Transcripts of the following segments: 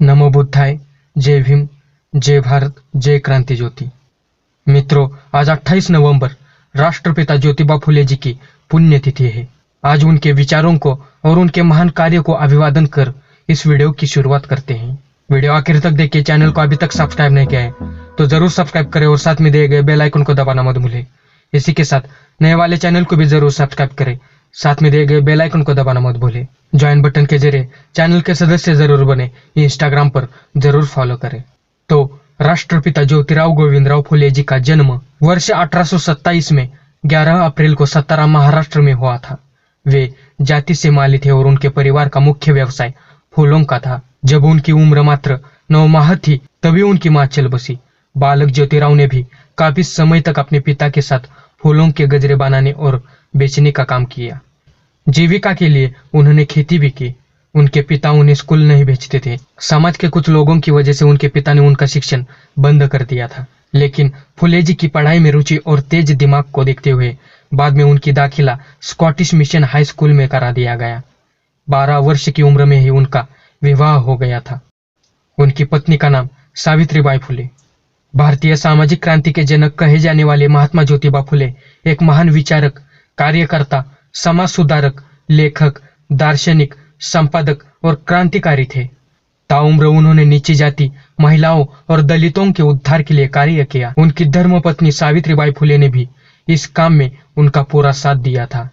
नमो बुद्धाय, जय भीम, जय भारत, जय क्रांति ज्योति। मित्रों, आज 28 नवंबर राष्ट्रपिता ज्योतिबा फुले जी की पुण्यतिथि है। आज उनके विचारों को और उनके महान कार्यों को अभिवादन कर इस वीडियो की शुरुआत करते हैं। वीडियो आखिर तक देखिए। चैनल को अभी तक सब्सक्राइब नहीं किया है तो जरूर सब्सक्राइब करें और साथ में दिए गए बेल आइकन को दबाना मत भूलें। इसी के साथ नए वाले चैनल को भी जरूर सब्सक्राइब करें, साथ में दिए गए बेल आइकन को दबाना मत भूलें। ज्वाइन बटन के जरिए चैनल के सदस्य जरूर बने, इंस्टाग्राम पर जरूर फॉलो करें। तो राष्ट्रपिता ज्योतिराव गोविंदराव फुले जी का जन्म वर्ष 1827 में 11 अप्रैल को सतारा, महाराष्ट्र में हुआ था। वे जाति से माली थे और उनके परिवार का मुख्य व्यवसाय फूलों का था। जब उनकी उम्र मात्र 9 माह थी तभी उनकी मां चल बसी। बालक ज्योतिराव ने भी काफी समय तक अपने पिता के साथ फूलों के गजरे बनाने और बेचने का काम किया। जीविका के लिए उन्होंने खेती भी की। उनके पिता उन्हें स्कूल नहीं भेजते थे। समाज के कुछ लोगों की वजह से उनके पिता ने उनका शिक्षण बंद कर दिया था, लेकिन फुले जी की पढ़ाई में रुचि और तेज दिमाग को देखते हुए बाद में उनकी दाखिला स्कॉटिश मिशन हाई स्कूल में करा दिया गया। 12 वर्ष की उम्र में ही उनका विवाह हो गया था। उनकी पत्नी का नाम सावित्रीबाई फुले। भारतीय सामाजिक क्रांति के जनक कहे जाने वाले महात्मा ज्योतिबा फुले एक महान विचारक, कार्यकर्ता, समाज सुधारक, लेखक, दार्शनिक, संपादक और क्रांतिकारी थे। ताउम्र उन्होंने नीची जाति, महिलाओं और दलितों के उद्धार के लिए कार्य किया। उनकी धर्मपत्नी सावित्रीबाई फुले ने भी इस काम में उनका पूरा साथ दिया था।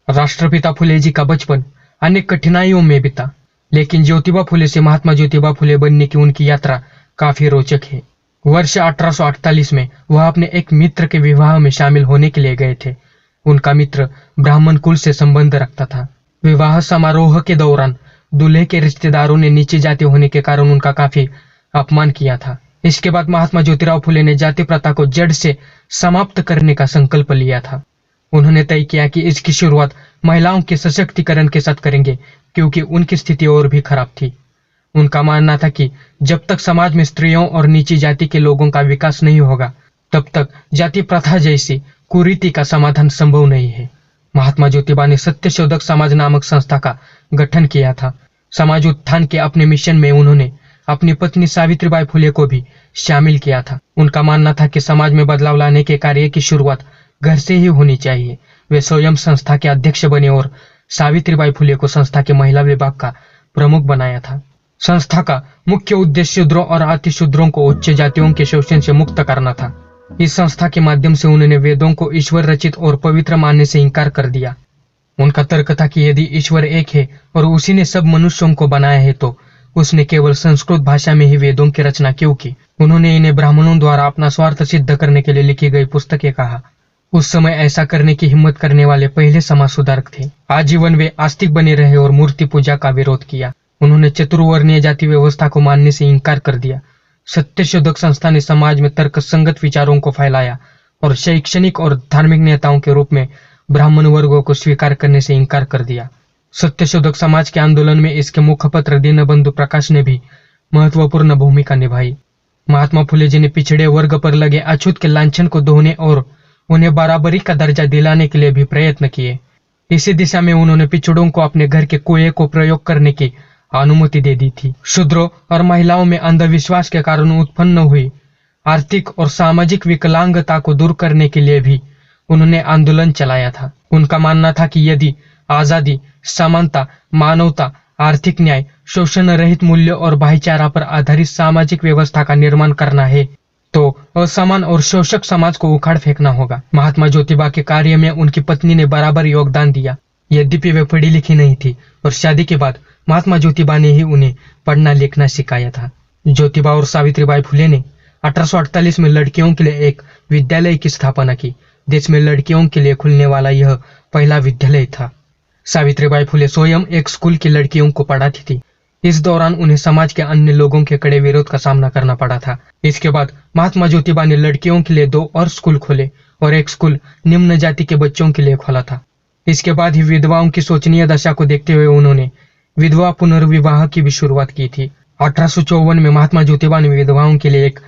राष्ट्रपिता फुले जी का बचपन अनेक कठिनाइयों में बीता, लेकिन ज्योतिबा फुले से महात्मा ज्योतिबा फुले बनने की उनकी यात्रा काफी रोचक है। वर्ष 1848 में वह अपने एक मित्र के विवाह में शामिल होने के लिए गए थे। उनका मित्र ब्राह्मण कुल से संबंध रखता था। विवाह समारोह के दौरान दूल्हे के रिश्तेदारों ने नीची जाति होने के कारण उनका काफी अपमान किया था। इसके बाद महात्मा ज्योतिराव फुले ने जाति प्रथा को जड़ से समाप्त करने का संकल्प लिया था। उन्होंने तय किया कि इसकी शुरुआत महिलाओं के सशक्तिकरण के साथ करेंगे, क्योंकि उनकी स्थिति और भी खराब थी। उनका मानना था कि जब तक समाज में स्त्रियों और नीची जाति के लोगों का विकास नहीं होगा, तब तक जाति प्रथा जैसी कुरीति का समाधान संभव नहीं है। महात्मा ज्योतिबा ने सत्यशोधक समाज नामक संस्था का गठन किया था। समाज उत्थान के अपने मिशन में उन्होंने अपनी पत्नी सावित्रीबाई फुले को भी शामिल किया था। उनका मानना था कि समाज में बदलाव लाने के कार्य की शुरुआत घर से ही होनी चाहिए। वे स्वयं संस्था के अध्यक्ष बने और सावित्रीबाई फुले को संस्था के महिला विभाग का प्रमुख बनाया था। संस्था का मुख्य उद्देश्य शूद्रों और अतिशूद्रों को उच्च जातियों के शोषण से मुक्त करना था। इस संस्था के माध्यम से उन्होंने वेदों को ईश्वर रचित और पवित्र मानने से इंकार कर दिया। उनका तर्क था कि यदि ईश्वर एक है और उसी ने सब मनुष्यों को बनाया है, तो उसने केवल संस्कृत भाषा में ही वेदों की रचना क्यों की। उन्होंने इन्हें ब्राह्मणों द्वारा अपना स्वार्थ सिद्ध करने के लिए लिखी गई पुस्तकें कहा। उस समय ऐसा करने की हिम्मत करने वाले पहले समाज सुधारक थे। आजीवन वे आस्तिक बने रहे और मूर्ति पूजा का विरोध किया। उन्होंने चतुर्वर्णीय जाति व्यवस्था को मानने से इंकार कर दिया। सत्यशोधक संस्था ने समाज में तर्क संगत विचारों को फैलाया और शैक्षणिक और धार्मिक नेताओं के रूप में ब्राह्मण वर्गों को स्वीकार करने से इंकार कर दिया। सत्यशोधक समाज के आंदोलन में इसके मुखपत्र दीनबंधु प्रकाश ने भी महत्वपूर्ण भूमिका निभाई। महात्मा फुले जी ने पिछड़े वर्ग पर लगे अछूत के लांछन को धोने और उन्हें बराबरी का दर्जा दिलाने के लिए भी प्रयत्न किए। इसी दिशा में उन्होंने पिछड़ों को अपने घर के कुएं को प्रयोग करने की अनुमति दे दी थी। शूद्रों और महिलाओं में अंधविश्वास के कारण उत्पन्न हुई आर्थिक और सामाजिक विकलांगता को दूर करने के लिए भी उन्होंने आंदोलन चलाया था। उनका मानना था कि यदि आजादी, समानता, मानवता, आर्थिक न्याय, शोषण रहित मूल्य और भाईचारा पर आधारित सामाजिक व्यवस्था का निर्माण करना है, तो असमान और शोषक समाज को उखाड़ फेंकना होगा। महात्मा ज्योतिबा के कार्य में उनकी पत्नी ने बराबर योगदान दिया। यद्यपि वे पढ़ी लिखी नहीं थी और शादी के बाद महात्मा ज्योतिबा ने ही उन्हें पढ़ना लिखना सिखाया था। ज्योतिबा और सावित्रीबाई फुले ने 1848 में लड़कियों के लिए एक विद्यालय की स्थापना की। देश में लड़कियों के लिए खुलने वाला यह पहला विद्यालय था। सावित्रीबाई फुले स्वयं एक स्कूल की लड़कियों को पढ़ाती थी। इस दौरान उन्हें समाज के अन्य लोगों के कड़े विरोध का सामना करना पड़ा था। इसके बाद महात्मा ज्योतिबा ने लड़कियों के लिए 2 और स्कूल खोले और एक स्कूल निम्न जाति के बच्चों के लिए खोला था। इसके बाद ही विधवाओं की शोचनीय दशा को देखते हुए उन्होंने विधवा पुनर्विवाह की भी शुरुआत की थी। 1854 में महात्मा ज्योतिबा ने विधवाओं के लिए एक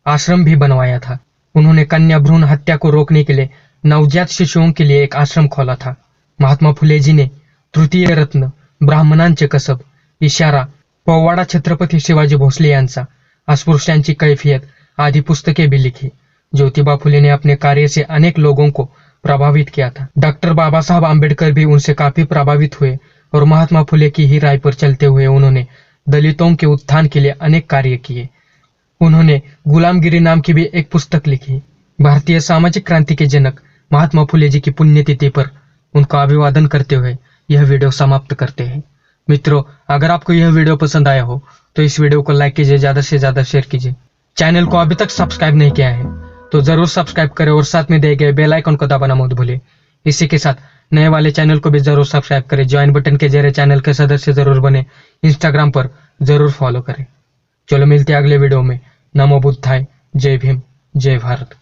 आश्रम भी बनवाया था। उन्होंने कन्या भ्रूण हत्या को रोकने के लिए नवजात शिशुओं के लिए एक आश्रम खोला था। महात्मा फुले जी ने तृतीय रत्न, ब्राह्मणांचे कसब, इशारा, पोवाडा छत्रपती शिवाजी भोसले यांचा, अस्पृश्यांची कैफियत आदि पुस्तकें भी लिखी। ज्योतिबा फुले ने अपने कार्य से अनेक लोगों को प्रभावित किया था। डॉक्टर बाबा साहब आम्बेडकर भी उनसे काफी प्रभावित हुए और महात्मा फुले की ही राय पर चलते हुए उन्होंने दलितों के उत्थान के लिए अनेक कार्य किए। उन्होंने गुलामगिरी नाम की भी एक पुस्तक लिखी। भारतीय सामाजिक क्रांति के जनक महात्मा फुले जी की पुण्यतिथि पर उनका अभिवादन करते हुए यह वीडियो समाप्त करते हैं। मित्रों, अगर आपको यह वीडियो पसंद आया हो तो इस वीडियो को लाइक कीजिए, ज्यादा से ज्यादा शेयर कीजिए। चैनल को अभी तक सब्सक्राइब नहीं किया है तो जरूर सब्सक्राइब करें और साथ में दिए गए बेल आइकन को दबाना मत भूलिए। इसी के साथ नए वाले चैनल को भी जरूर सब्सक्राइब करें। ज्वाइन बटन के जरिए चैनल के सदस्य जरूर बने। इंस्टाग्राम पर जरूर फॉलो करें। चलो मिलते हैं अगले वीडियो में। नमो बुद्धाय। जय भीम, जय भारत।